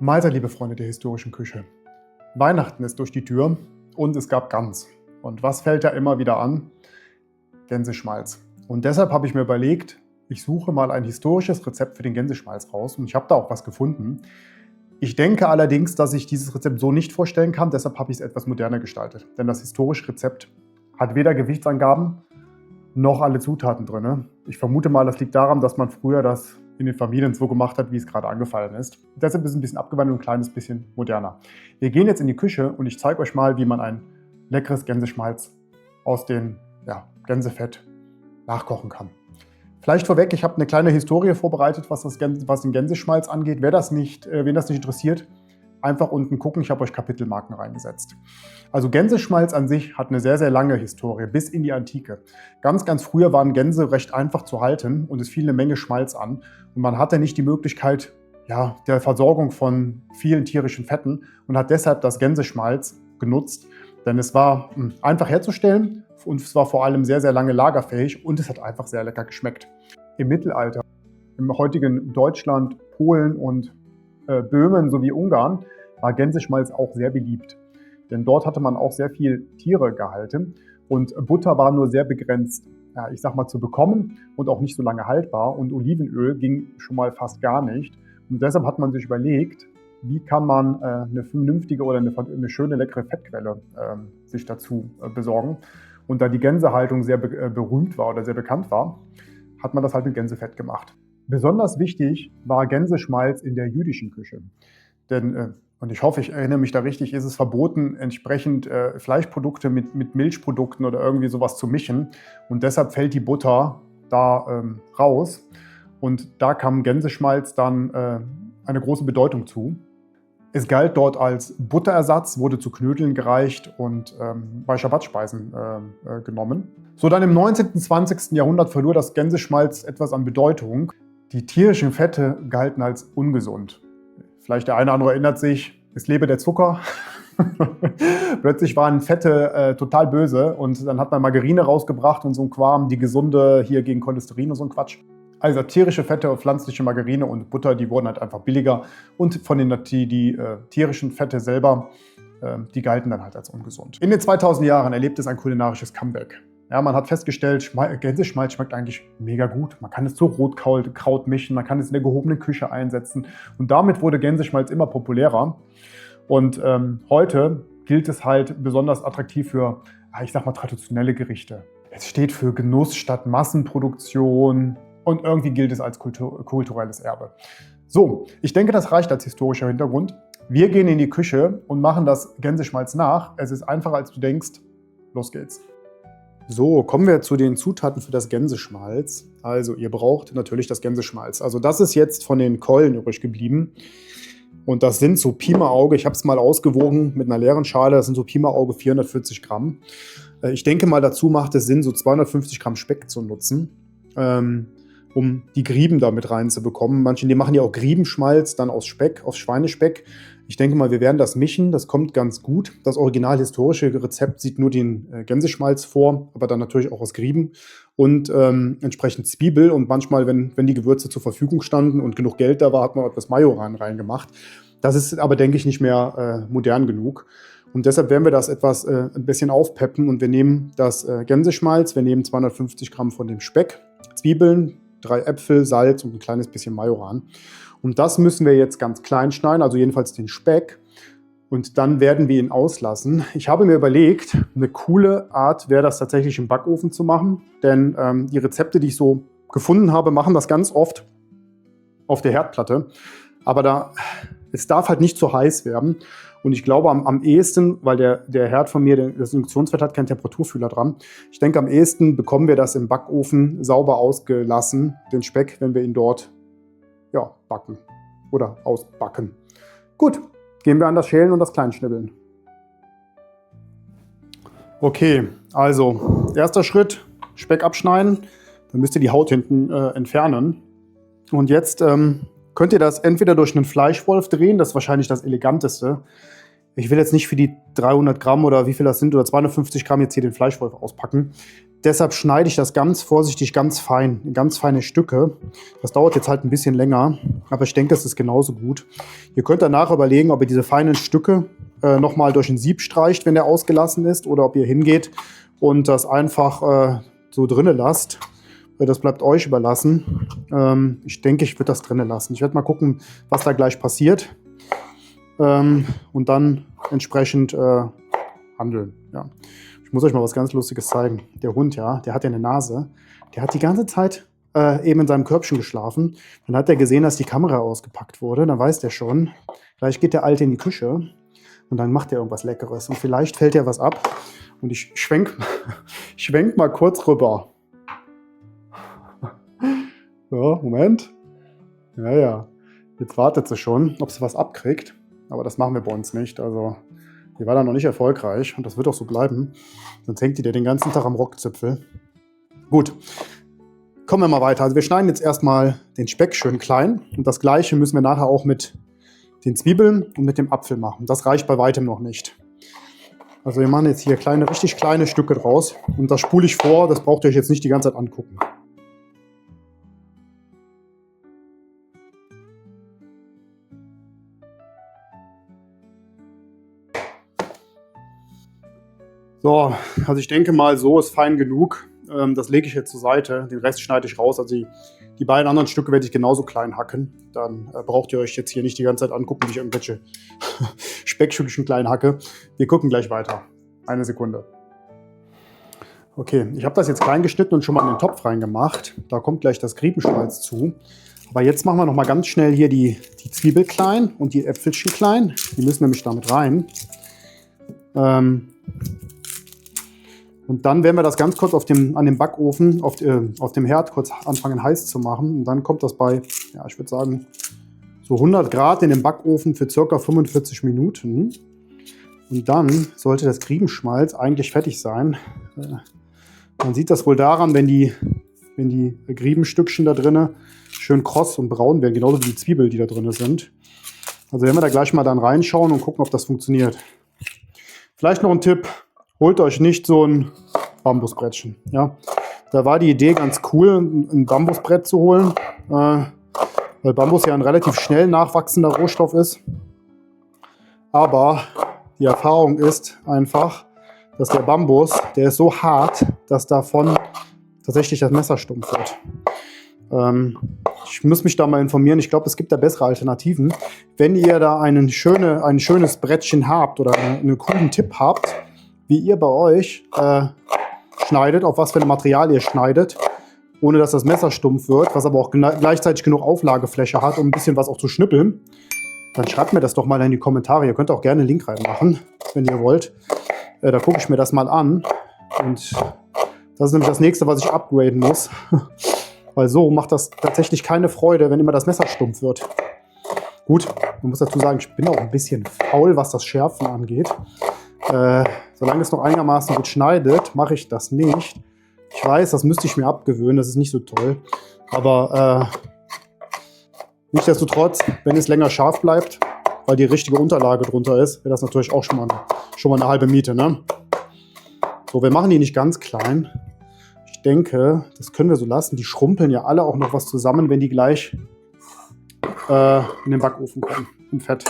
Mahlzeit, liebe Freunde der historischen Küche. Weihnachten ist durch die Tür und es gab Gans. Und was fällt da immer wieder an? Gänseschmalz. Und deshalb habe ich mir überlegt, ich suche mal ein historisches Rezept für den Gänseschmalz raus und ich habe da auch was gefunden. Ich denke allerdings, dass ich dieses Rezept so nicht vorstellen kann, deshalb habe ich es etwas moderner gestaltet. Denn das historische Rezept hat weder Gewichtsangaben noch alle Zutaten drin. Ich vermute mal, das liegt daran, dass man früher das in den Familien so gemacht hat, wie es gerade angefallen ist. Deshalb ist es ein bisschen abgewandelt und ein kleines bisschen moderner. Wir gehen jetzt in die Küche und ich zeige euch mal, wie man ein leckeres Gänseschmalz aus dem Gänsefett nachkochen kann. Vielleicht vorweg, ich habe eine kleine Historie vorbereitet, was den Gänseschmalz angeht. Wen das nicht interessiert, einfach unten gucken, ich habe euch Kapitelmarken reingesetzt. Also Gänseschmalz an sich hat eine sehr, sehr lange Historie, bis in die Antike. Ganz, ganz früher waren Gänse recht einfach zu halten und es fiel eine Menge Schmalz an. Und man hatte nicht die Möglichkeit der Versorgung von vielen tierischen Fetten und hat deshalb das Gänseschmalz genutzt. Denn es war einfach herzustellen und es war vor allem sehr, sehr lange lagerfähig und es hat einfach sehr lecker geschmeckt. Im Mittelalter, im heutigen Deutschland, Polen und Böhmen sowie Ungarn war Gänseschmalz auch sehr beliebt. Denn dort hatte man auch sehr viel Tiere gehalten und Butter war nur sehr begrenzt, zu bekommen und auch nicht so lange haltbar und Olivenöl ging schon mal fast gar nicht. Und deshalb hat man sich überlegt, wie kann man eine vernünftige oder eine schöne, leckere Fettquelle sich dazu besorgen. Und da die Gänsehaltung sehr berühmt war oder sehr bekannt war, hat man das halt mit Gänsefett gemacht. Besonders wichtig war Gänseschmalz in der jüdischen Küche. Denn, und ich hoffe, ich erinnere mich da richtig, ist es verboten, entsprechend Fleischprodukte mit Milchprodukten oder irgendwie sowas zu mischen. Und deshalb fällt die Butter da raus. Und da kam Gänseschmalz dann eine große Bedeutung zu. Es galt dort als Butterersatz, wurde zu Knödeln gereicht und bei Schabbatspeisen genommen. So, dann im 19. und 20. Jahrhundert verlor das Gänseschmalz etwas an Bedeutung. Die tierischen Fette galten als ungesund. Vielleicht der eine oder andere erinnert sich, es lebe der Zucker. Plötzlich waren Fette total böse und dann hat man Margarine rausgebracht und so ein Kram, die gesunde hier gegen Cholesterin und so ein Quatsch. Also tierische Fette, pflanzliche Margarine und Butter, die wurden halt einfach billiger und von die tierischen Fette selber, die galten dann halt als ungesund. In den 2000 Jahren erlebt es ein kulinarisches Comeback. Ja, man hat festgestellt, Gänseschmalz schmeckt eigentlich mega gut. Man kann es zu Rotkraut mischen, man kann es in der gehobenen Küche einsetzen. Und damit wurde Gänseschmalz immer populärer. Und heute gilt es halt besonders attraktiv für, traditionelle Gerichte. Es steht für Genuss statt Massenproduktion und irgendwie gilt es als kulturelles Erbe. So, ich denke, das reicht als historischer Hintergrund. Wir gehen in die Küche und machen das Gänseschmalz nach. Es ist einfacher, als du denkst. Los geht's. So, kommen wir zu den Zutaten für das Gänseschmalz. Also, ihr braucht natürlich das Gänseschmalz. Also, das ist jetzt von den Keulen übrig geblieben. Und das sind so Pi mal Auge, ich habe es mal ausgewogen mit einer leeren Schale, das sind so Pi mal Auge 440 Gramm. Ich denke mal, dazu macht es Sinn, so 250 Gramm Speck zu nutzen, um die Grieben da mit reinzubekommen. Manche, die machen ja auch Griebenschmalz dann aus Speck, aus Schweinespeck. Ich denke mal, wir werden das mischen, das kommt ganz gut. Das original historische Rezept sieht nur den Gänseschmalz vor, aber dann natürlich auch aus Grieben und entsprechend Zwiebel. Und manchmal, wenn die Gewürze zur Verfügung standen und genug Geld da war, hat man etwas Majoran reingemacht. Das ist aber, denke ich, nicht mehr modern genug. Und deshalb werden wir das etwas ein bisschen aufpeppen und wir nehmen das Gänseschmalz, wir nehmen 250 Gramm von dem Speck, Zwiebeln, 3 Äpfel, Salz und ein kleines bisschen Majoran. Und das müssen wir jetzt ganz klein schneiden, also jedenfalls den Speck. Und dann werden wir ihn auslassen. Ich habe mir überlegt, eine coole Art wäre das tatsächlich im Backofen zu machen. Denn die Rezepte, die ich so gefunden habe, machen das ganz oft auf der Herdplatte. Aber es darf halt nicht zu heiß werden. Und ich glaube am ehesten, weil der Herd von mir, das Induktionsfett hat keinen Temperaturfühler dran. Ich denke, am ehesten bekommen wir das im Backofen sauber ausgelassen, den Speck, wenn wir ihn dort backen oder ausbacken. Gut, gehen wir an das Schälen und das Kleinschnibbeln. Okay, also erster Schritt, Speck abschneiden. Dann müsst ihr die Haut hinten entfernen. Und jetzt könnt ihr das entweder durch einen Fleischwolf drehen, das ist wahrscheinlich das Eleganteste. Ich will jetzt nicht für die 300 Gramm oder wie viel das sind oder 250 Gramm jetzt hier den Fleischwolf auspacken. Deshalb schneide ich das ganz vorsichtig, ganz fein, in ganz feine Stücke. Das dauert jetzt halt ein bisschen länger, aber ich denke, das ist genauso gut. Ihr könnt danach überlegen, ob ihr diese feinen Stücke nochmal durch ein Sieb streicht, wenn der ausgelassen ist, oder ob ihr hingeht und das einfach so drinnen lasst. Das bleibt euch überlassen. Ich denke, ich würde das drinnen lassen. Ich werde mal gucken, was da gleich passiert. Und dann entsprechend handeln. Ja. Ich muss euch mal was ganz Lustiges zeigen. Der Hund, ja, der hat ja eine Nase. Der hat die ganze Zeit eben in seinem Körbchen geschlafen. Dann hat er gesehen, dass die Kamera ausgepackt wurde. Dann weiß der schon, gleich geht der Alte in die Küche und dann macht er irgendwas Leckeres. Und vielleicht fällt er was ab. Und ich schwenk mal kurz rüber. So, Moment. Ja. Jetzt wartet sie schon, ob sie was abkriegt. Aber das machen wir bei uns nicht. Also, die war dann noch nicht erfolgreich und das wird auch so bleiben. Sonst hängt die dir den ganzen Tag am Rockzipfel. Gut, kommen wir mal weiter. Also wir schneiden jetzt erstmal den Speck schön klein. Und das Gleiche müssen wir nachher auch mit den Zwiebeln und mit dem Apfel machen. Das reicht bei weitem noch nicht. Also wir machen jetzt hier richtig kleine Stücke draus. Und das spule ich vor, das braucht ihr euch jetzt nicht die ganze Zeit angucken. So, also ich denke mal, so ist fein genug. Das lege ich jetzt zur Seite. Den Rest schneide ich raus. Also die beiden anderen Stücke werde ich genauso klein hacken. Dann braucht ihr euch jetzt hier nicht die ganze Zeit angucken, wie ich irgendwelche Speckstückchen klein hacke. Wir gucken gleich weiter. Eine Sekunde. Okay, ich habe das jetzt klein geschnitten und schon mal in den Topf reingemacht. Da kommt gleich das Griebenschmalz zu. Aber jetzt machen wir noch mal ganz schnell hier die Zwiebel klein und die Äpfelchen klein. Die müssen nämlich damit rein. Und dann werden wir das ganz kurz an dem Backofen, auf dem Herd kurz anfangen heiß zu machen. Und dann kommt das bei, ja, ich würde sagen, so 100 Grad in den Backofen für ca. 45 Minuten. Und dann sollte das Griebenschmalz eigentlich fertig sein. Man sieht das wohl daran, wenn die Griebenstückchen da drin schön kross und braun werden, genauso wie die Zwiebeln, die da drin sind. Also werden wir da gleich mal dann reinschauen und gucken, ob das funktioniert. Vielleicht noch ein Tipp. Holt euch nicht so ein Bambusbrettchen. Ja? Da war die Idee ganz cool, ein Bambusbrett zu holen, weil Bambus ja ein relativ schnell nachwachsender Rohstoff ist. Aber die Erfahrung ist einfach, dass der Bambus, der ist so hart, dass davon tatsächlich das Messer stumpf wird. Ich muss mich da mal informieren. Ich glaube, es gibt da bessere Alternativen. Wenn ihr da ein schönes Brettchen habt oder einen coolen Tipp habt, wie ihr bei euch schneidet, auf was für ein Material ihr schneidet, ohne dass das Messer stumpf wird, was aber auch gleichzeitig genug Auflagefläche hat, um ein bisschen was auch zu schnippeln, dann schreibt mir das doch mal in die Kommentare. Ihr könnt auch gerne einen Link reinmachen, wenn ihr wollt. Da gucke ich mir das mal an. Und das ist nämlich das nächste, was ich upgraden muss. Weil so macht das tatsächlich keine Freude, wenn immer das Messer stumpf wird. Gut, man muss dazu sagen, ich bin auch ein bisschen faul, was das Schärfen angeht. Solange es noch einigermaßen gut schneidet, mache ich das nicht. Ich weiß, das müsste ich mir abgewöhnen, das ist nicht so toll. Aber nichtsdestotrotz, wenn es länger scharf bleibt, weil die richtige Unterlage drunter ist, wäre das natürlich auch schon mal eine halbe Miete. Ne? So, wir machen die nicht ganz klein. Ich denke, das können wir so lassen. Die schrumpeln ja alle auch noch was zusammen, wenn die gleich in den Backofen kommen, im Fett.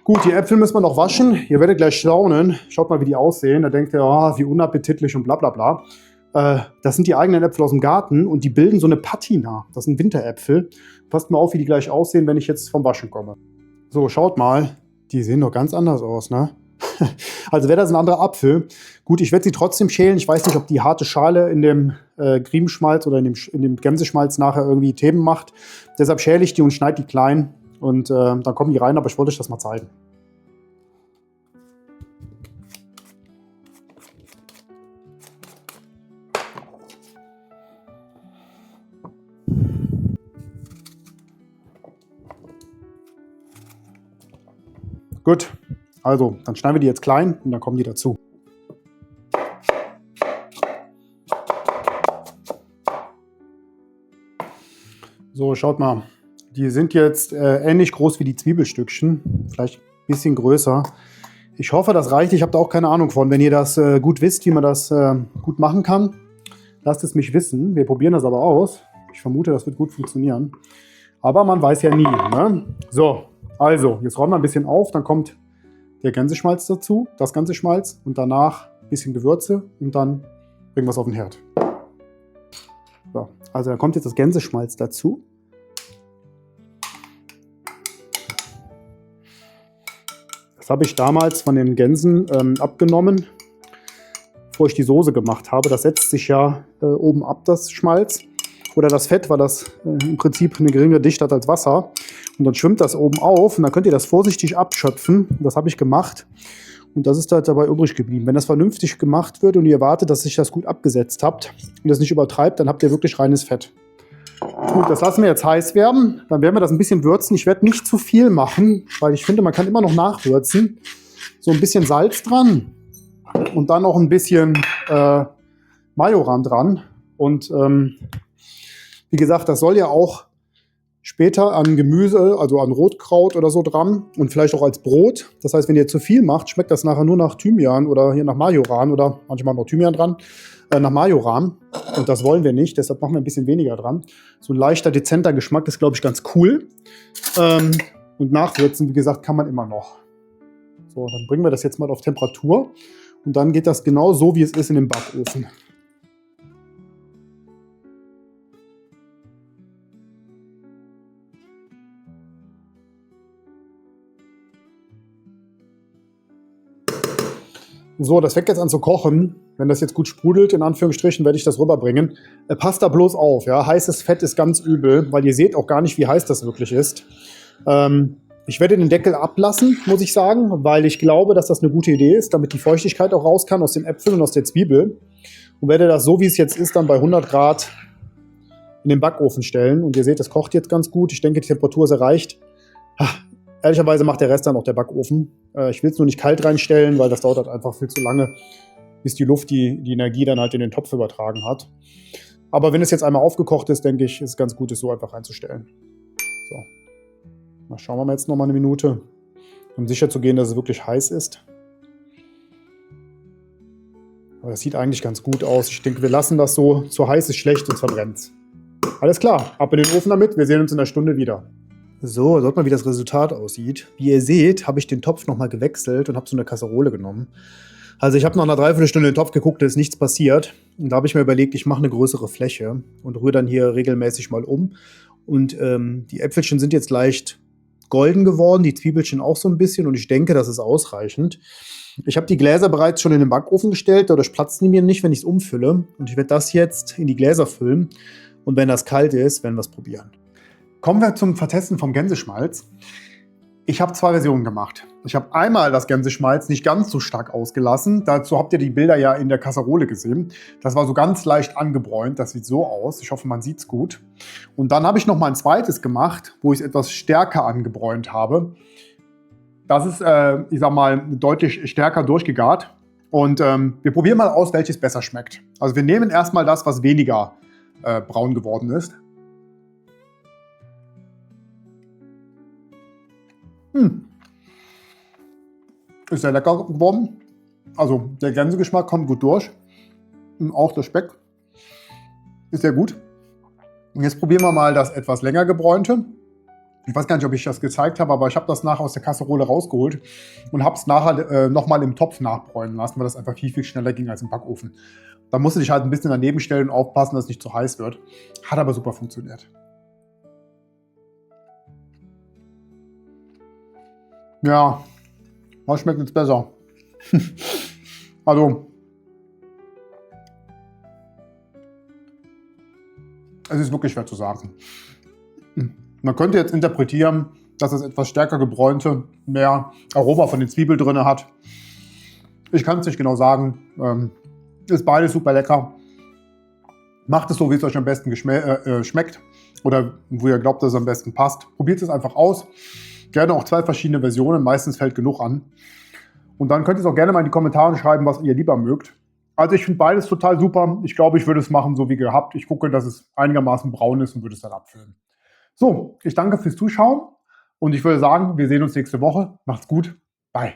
Gut, die Äpfel müssen wir noch waschen. Ihr werdet gleich staunen. Schaut mal, wie die aussehen. Da denkt ihr, oh, wie unappetitlich und bla bla bla. Das sind die eigenen Äpfel aus dem Garten und die bilden so eine Patina. Das sind Winteräpfel. Passt mal auf, wie die gleich aussehen, wenn ich jetzt vom Waschen komme. So, schaut mal. Die sehen doch ganz anders aus, ne? Also wäre das ein anderer Apfel. Gut, ich werde sie trotzdem schälen. Ich weiß nicht, ob die harte Schale in dem Griebenschmalz oder in dem Gänseschmalz nachher irgendwie Themen macht. Deshalb schäle ich die und schneide die klein. Und dann kommen die rein, aber ich wollte euch das mal zeigen. Gut, also dann schneiden wir die jetzt klein und dann kommen die dazu. So, schaut mal. Die sind jetzt ähnlich groß wie die Zwiebelstückchen, vielleicht ein bisschen größer. Ich hoffe, das reicht. Ich habe da auch keine Ahnung von. Wenn ihr das gut wisst, wie man das gut machen kann, lasst es mich wissen. Wir probieren das aber aus. Ich vermute, das wird gut funktionieren. Aber man weiß ja nie. Ne? So, also, jetzt räumen wir ein bisschen auf. Dann kommt der Gänseschmalz dazu, das ganze Schmalz. Und danach ein bisschen Gewürze. Und dann bringen wir es auf den Herd. So, also, da kommt jetzt das Gänseschmalz dazu. Das habe ich damals von den Gänsen abgenommen, bevor ich die Soße gemacht habe. Das setzt sich ja oben ab, das Schmalz. Oder das Fett, weil das im Prinzip eine geringere Dichte hat als Wasser. Und dann schwimmt das oben auf und dann könnt ihr das vorsichtig abschöpfen. Das habe ich gemacht und das ist halt dabei übrig geblieben. Wenn das vernünftig gemacht wird und ihr wartet, dass sich das gut abgesetzt habt und das nicht übertreibt, dann habt ihr wirklich reines Fett. Gut, das lassen wir jetzt heiß werden. Dann werden wir das ein bisschen würzen. Ich werde nicht zu viel machen, weil ich finde, man kann immer noch nachwürzen. So ein bisschen Salz dran und dann noch ein bisschen Majoran dran. Und wie gesagt, das soll ja auch später an Gemüse, also an Rotkraut oder so dran und vielleicht auch als Brot. Das heißt, wenn ihr zu viel macht, schmeckt das nachher nur nach Thymian oder hier nach Majoran oder manchmal noch Thymian dran, nach Majoran. Und das wollen wir nicht, deshalb machen wir ein bisschen weniger dran. So ein leichter, dezenter Geschmack ist, glaube ich, ganz cool. Und nachwürzen, wie gesagt, kann man immer noch. So, dann bringen wir das jetzt mal auf Temperatur und dann geht das genau so, wie es ist in den Backofen. So, das fängt jetzt an zu kochen. Wenn das jetzt gut sprudelt, in Anführungsstrichen, werde ich das rüberbringen. Passt da bloß auf, ja. Heißes Fett ist ganz übel, weil ihr seht auch gar nicht, wie heiß das wirklich ist. Ich werde den Deckel ablassen, muss ich sagen, weil ich glaube, dass das eine gute Idee ist, damit die Feuchtigkeit auch raus kann aus den Äpfeln und aus der Zwiebel. Und werde das so, wie es jetzt ist, dann bei 100 Grad in den Backofen stellen. Und ihr seht, es kocht jetzt ganz gut. Ich denke, die Temperatur ist erreicht. Ehrlicherweise macht der Rest dann auch der Backofen. Ich will es nur nicht kalt reinstellen, weil das dauert halt einfach viel zu lange, bis die Luft die Energie dann halt in den Topf übertragen hat. Aber wenn es jetzt einmal aufgekocht ist, denke ich, ist es ganz gut, es so einfach reinzustellen. So. Mal schauen wir mal jetzt noch mal eine Minute, um sicher zu gehen, dass es wirklich heiß ist. Aber das sieht eigentlich ganz gut aus. Ich denke, wir lassen das so. Zu heiß ist schlecht und verbrennt. Alles klar, ab in den Ofen damit. Wir sehen uns in einer Stunde wieder. So, schaut mal, wie das Resultat aussieht. Wie ihr seht, habe ich den Topf nochmal gewechselt und habe so eine Kasserole genommen. Also ich habe nach einer Dreiviertelstunde in den Topf geguckt, da ist nichts passiert. Und da habe ich mir überlegt, ich mache eine größere Fläche und rühre dann hier regelmäßig mal um. Und die Äpfelchen sind jetzt leicht golden geworden, die Zwiebelchen auch so ein bisschen. Und ich denke, das ist ausreichend. Ich habe die Gläser bereits schon in den Backofen gestellt, dadurch platzen die mir nicht, wenn ich es umfülle. Und ich werde das jetzt in die Gläser füllen. Und wenn das kalt ist, werden wir es probieren. Kommen wir zum Vertesten vom Gänseschmalz. Ich habe zwei Versionen gemacht. Ich habe einmal das Gänseschmalz nicht ganz so stark ausgelassen. Dazu habt ihr die Bilder ja in der Kasserole gesehen. Das war so ganz leicht angebräunt. Das sieht so aus. Ich hoffe, man sieht es gut. Und dann habe ich noch mal ein zweites gemacht, wo ich es etwas stärker angebräunt habe. Das ist, ich sag mal, deutlich stärker durchgegart. Und wir probieren mal aus, welches besser schmeckt. Also wir nehmen erstmal das, was weniger braun geworden ist. Ist sehr lecker geworden. Also der Gänsegeschmack kommt gut durch. Und auch der Speck ist sehr gut. Und jetzt probieren wir mal das etwas länger gebräunte. Ich weiß gar nicht, ob ich das gezeigt habe, aber ich habe das nachher aus der Kasserole rausgeholt und habe es nachher nochmal im Topf nachbräunen lassen, weil das einfach viel, viel schneller ging als im Backofen. Da musste ich halt ein bisschen daneben stellen und aufpassen, dass es nicht zu heiß wird. Hat aber super funktioniert. Ja, was schmeckt jetzt besser? Also, es ist wirklich schwer zu sagen. Man könnte jetzt interpretieren, dass das etwas stärker gebräunte mehr Aroma von den Zwiebeln drin hat. Ich kann es nicht genau sagen. Ist beides super lecker. Macht es so, wie es euch am besten schmeckt oder wo ihr glaubt, dass es am besten passt. Probiert es einfach aus. Gerne auch zwei verschiedene Versionen, meistens fällt genug an. Und dann könnt ihr es auch gerne mal in die Kommentare schreiben, was ihr lieber mögt. Also ich finde beides total super. Ich glaube, ich würde es machen, so wie gehabt. Ich gucke, dass es einigermaßen braun ist und würde es dann abfüllen. So, ich danke fürs Zuschauen und ich würde sagen, wir sehen uns nächste Woche. Macht's gut. Bye.